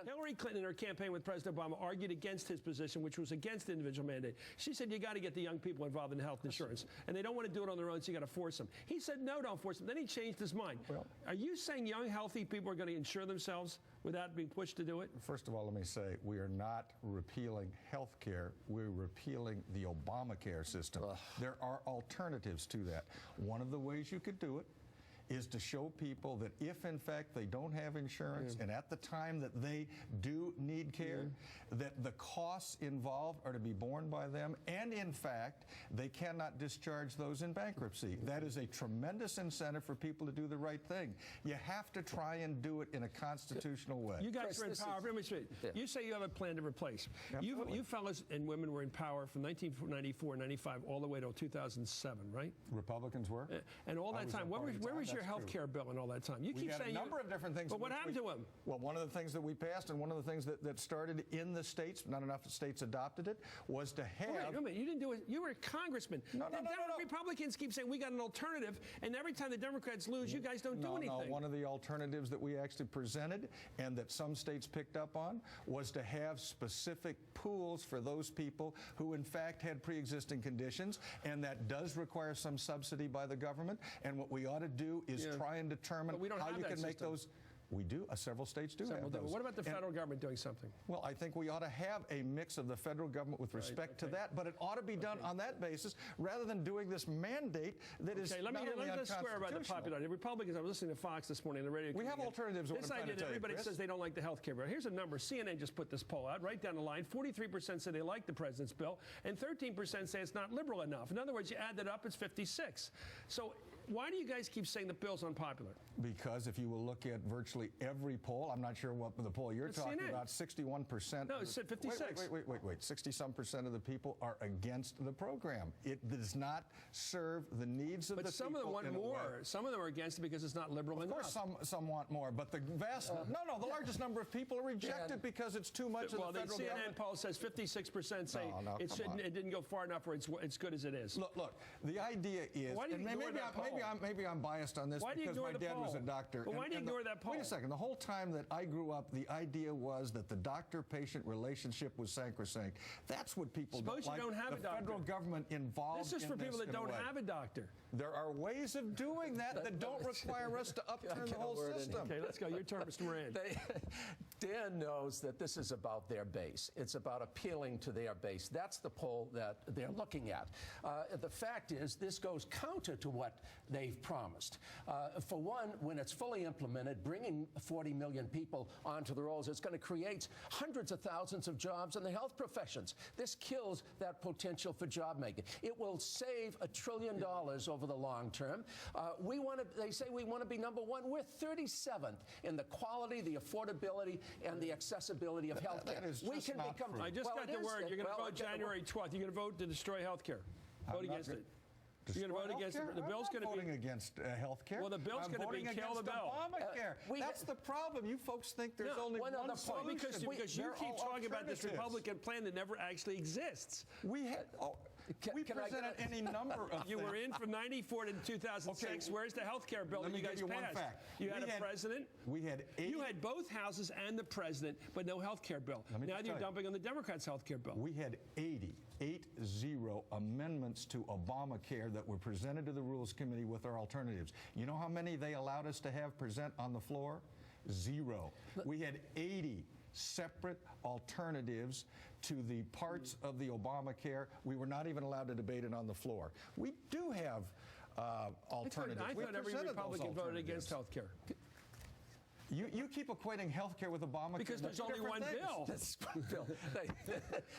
Hillary Clinton in her campaign with President Obama argued against his position, which was against the individual mandate. She said, you got to get the young people involved in health insurance. And they don't want to do it on their own, so you got to force them. He said, no, don't force them. Then he changed his mind. Well, are you saying young, healthy people are going to insure themselves without being pushed to do it? First of all, let me say, we are not repealing health care. We're repealing the Obamacare system. There are alternatives to that. One of the ways you could do it is to show people that if, in fact, they don't have insurance and at the time that they do need care, that the costs involved are to be borne by them, and, in fact, they cannot discharge those in bankruptcy. That is a tremendous incentive for people to do the right thing. You have to try and do it in a constitutional way. You guys are in power. You say you have a plan to replace. You fellas and women were in power from 1994, 95, all the way till 2007, right? Republicans were. And all that time, where was your health care bill and all that time? You keep saying a number of different things. But what happened to them? Well, one of the things that we passed and one of the things that started in the states, not enough states adopted it, was to have... Wait a minute, you didn't do it. You were a congressman. No. Republicans keep saying we got an alternative, and every time the Democrats lose, you guys don't do anything. No, one of the alternatives that we actually presented and that some states picked up on was to have specific pools for those people who, in fact, had pre-existing conditions, and that does require some subsidy by the government. And what we ought to do is try and determine how you can make those. We do. Several states do have those. What about the federal government doing something? Well, I think we ought to have a mix of the federal government with respect to that, but it ought to be done on that basis rather than doing this mandate that is not only unconstitutional. Let's square about the popularity. The Republicans, I was listening to Fox this morning on the radio. We have alternatives. This idea that everybody says they don't like the health care bill. Here's a number. CNN just put this poll out, right down the line. 43% say they like the president's bill, and 13% say it's not liberal enough. In other words, you add that up, it's 56. So why do you guys keep saying the bill's unpopular? Because if you will look at virtually every poll, I'm not sure what the poll you're talking about, 61%. No, it said 56. Wait. 60-some% of the people are against the program. It does not serve the needs of the people. But some of them want more. Some of them are against it because it's not liberal enough. Of course, some want more, but the vast, the largest number of people are rejected because it's too much of the federal government. Well, the CNN poll says 56% say it didn't go far enough, or it's good as it is. Look, the idea is, and maybe I'm biased on this because my dad was a doctor. But why do you ignore that poll? Wait a second. The whole time that I grew up, the idea was that the doctor-patient relationship was sacrosanct. That's what people don't like. Suppose you don't have a doctor. The federal government involved in this. This is for people that don't have a doctor. There are ways of doing that don't require us to upturn the whole system. Okay, let's go. Your turn, Mr. Moran. Dan knows that this is about their base. It's about appealing to their base. That's the poll that they're looking at. The fact is, this goes counter to what they've promised. For one, when it's fully implemented, bringing 40 million people onto the rolls, it's going to create hundreds of thousands of jobs in the health professions. This kills that potential for job making. It will save $1 trillion over the long term. They say we want to be number one. We're 37th in the quality, the affordability, and the accessibility of health care. We can become. I just got the word. You're going to vote January 12th. You're going to vote to destroy health care. Vote against it. You're going to vote against it. The bill's going to be voting against health care. Well, the bill's going to be kill the bill. Obamacare. That's the problem. You folks think there's only one solution. Because you keep talking about this Republican plan that never actually exists. We presented any number of things. You were in from 94 to 2006. Okay. Where's the health care bill that you guys passed? One fact. You had a president. We had 80. You had both houses and the president, but no health care bill. Now you're dumping on the Democrats' health care bill. We had 80 amendments to Obamacare that were presented to the Rules Committee with our alternatives. You know how many they allowed us to have present on the floor? 0. We had 80 separate alternatives to the parts of the Obamacare. We were not even allowed to debate it on the floor. We do have alternatives. I thought every Republican voted against health care. You keep equating health care with Obamacare. Because there's only one bill.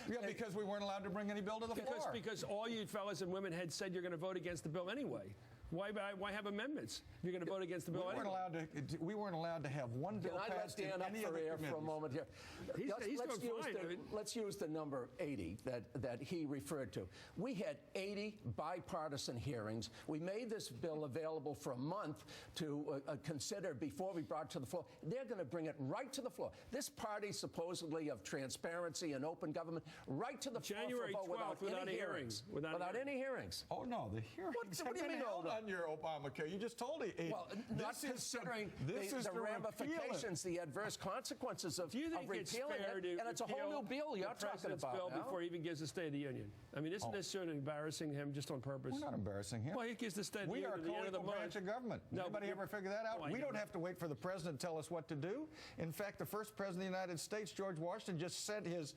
Yeah, because we weren't allowed to bring any bill to the floor. Because all you fellas and women had said you're going to vote against the bill anyway. Why have amendments if you're going to vote against the bill anyway? We weren't allowed to have one bill passed in any of the committees. For a moment here. Let's use the number 80 that he referred to. We had 80 bipartisan hearings. We made this bill available for a month to consider before we brought it to the floor. They're going to bring it right to the floor. This party supposedly of transparency and open government, right to the floor January 12th without any hearings. Without any hearings. Oh, no, the hearings. What do you mean, no? done your Obamacare. You just told me. Well, not considering the ramifications, the adverse consequences of Do you think repealing it's fair it, to and it's a whole new bill you're the talking president's about bill now? before he even gives the State of the Union? I mean, isn't this sort of embarrassing him just on purpose? We're not embarrassing him. Well, he gives the State of the We Union are at the end of the co-equal month. branch of government. No, Anybody but ever figure that out? Oh, I We know. don't have to wait for the president to tell us what to do. In fact, the first president of the United States, George Washington, just set his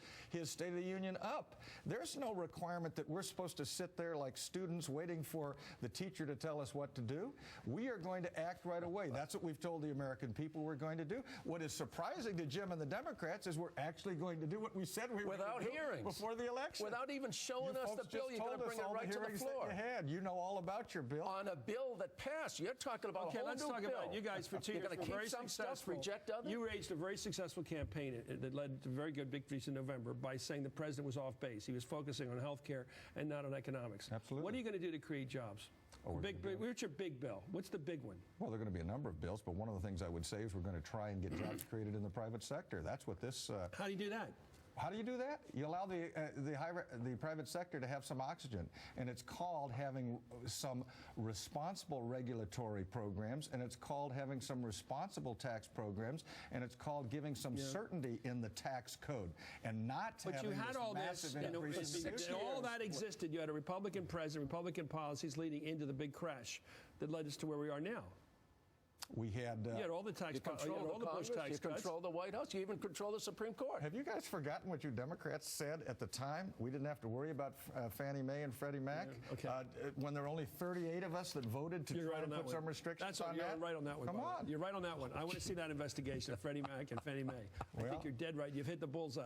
State of the Union up. There's no requirement that we're supposed to sit there like students waiting for the teacher to tell us what to do. We are going to act right away. That's what we've told the American people we're going to do. What is surprising to Jim and the Democrats is we're actually going to do what we said we were Without going to do hearings. before the election. Without even showing You us folks the bill, just you're going to told bring us it all right to the hearings that floor. you had. You know all about your bill. On a bill that passed. You're talking about Okay, a whole let's new talk bill. about you guys for 2 You're years. going were to very keep some stuff, successful. reject others? You raised a very successful campaign that led to very good victories in November by saying the president was off base. He was focusing on health care and not on economics. Absolutely. What are you going to do to create jobs? What's your big bill? What's the big one? Well, there are going to be a number of bills, but one of the things I would say is we're going to try and get jobs created in the private sector. That's what this. How do you do that? How do you do that? You allow the private sector to have some oxygen, and it's called having some responsible regulatory programs, and it's called having some responsible tax programs, and it's called giving some certainty in the tax code, and not But having you had this all this, massive increase in and all that existed. You had a Republican president, Republican policies leading into the big crash that led us to where we are now. We had. You had all the tax, You control all the the Bush Congress, tax you cuts. control the White House, you even control the Supreme Court. Have you guys forgotten what you Democrats said at the time? We didn't have to worry about Fannie Mae and Freddie Mac. Yeah, okay. When there were only 38 of us that voted to You're try right to on put that some one. restrictions on You're that. right on that one. Come by the way. on. You're right on that one. I want to see that investigation of Freddie Mac and Fannie Mae. I think you're dead right. You've hit the bullseye.